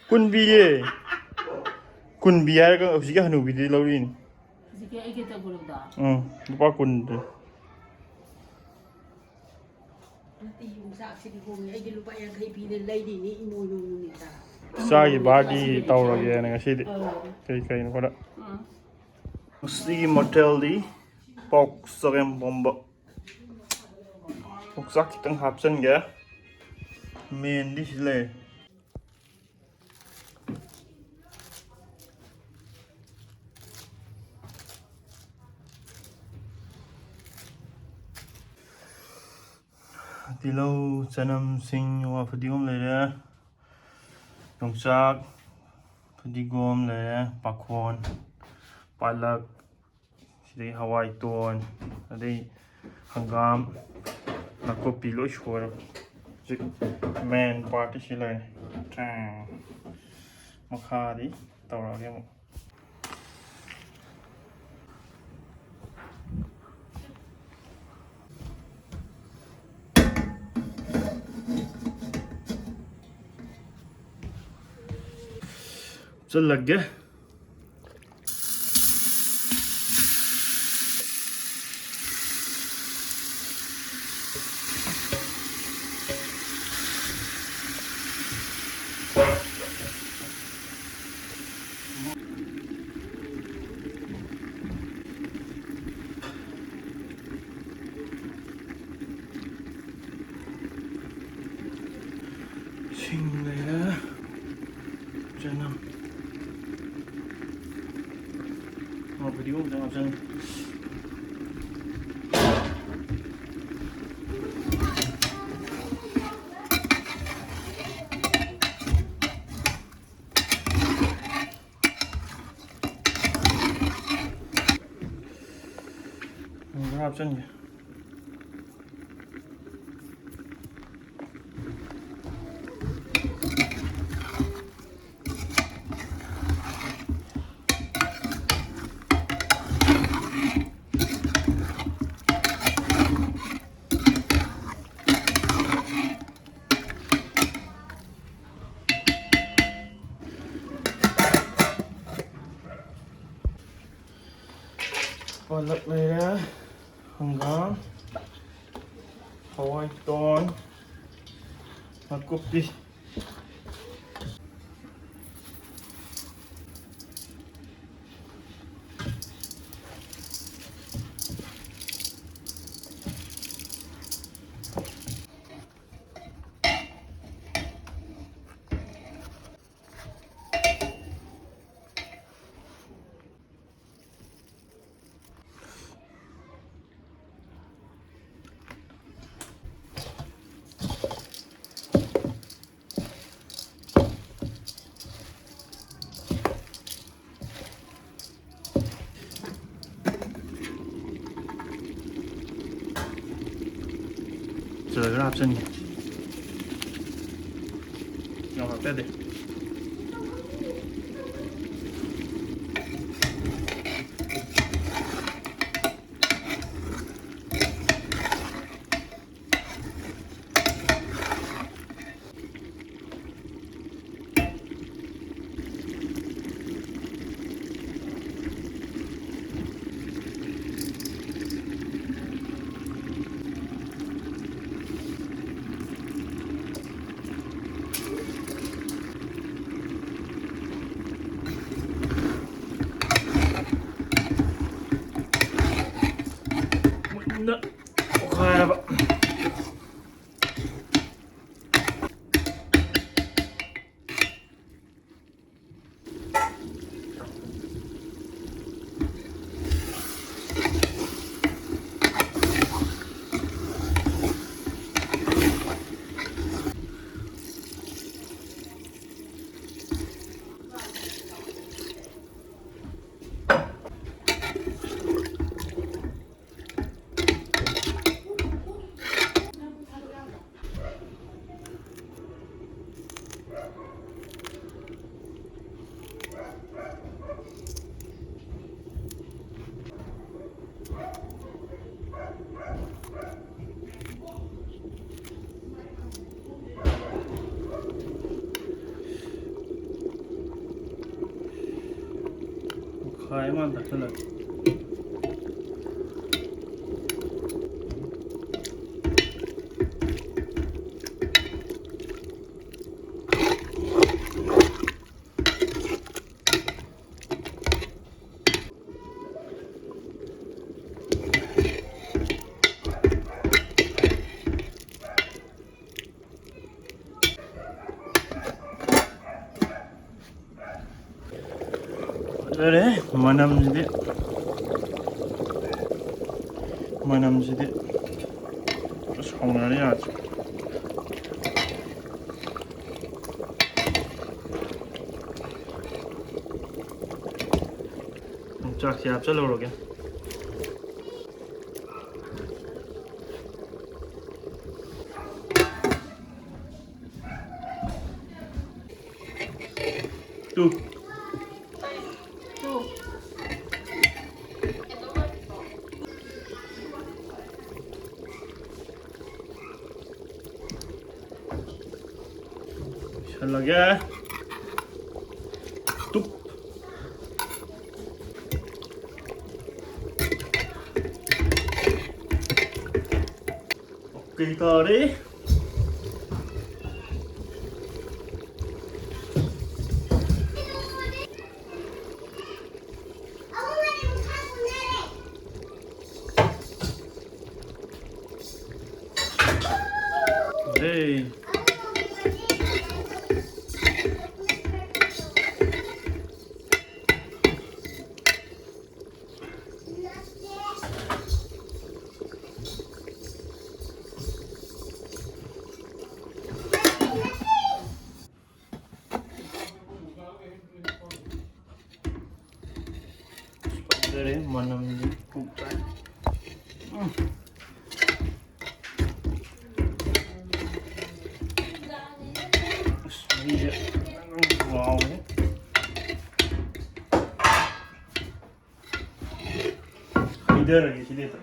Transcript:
twbei twbei 하여가 없이게 하는 위디 라우린 이게 이게 더 그런다. lupa twbei 이 용사학생이 보면 이게 루파 양kai 비는 레이디니 이모노노니다. 싸이 바디 타오라게 내가 시디 그러니까 이거 거다 시 모텔리 pork Chagempomba Oaksha kitang hapsan ga main dish le Tilau chanam sing wa phadigom le re yongchak phadigom le pakhon palak sidai hawai ton adai hangam nakopi lo shor jik main part shi le tang makha di tawrage mo चल लग गया Jangan mau video jangan jangan berapa jangan palak lera hanggang Hawai ton magkupi Rồi ráp chân nhỏ hợp tết đi 나 가야 봐. 가야만 닦을래. 그래 만남지대 성난이 아주 짝지 앞절로 오게 뚝 샬라게 뚝 오케이 다리 네 그래 만남지 뚝딱 이제 와우 이대로 시대다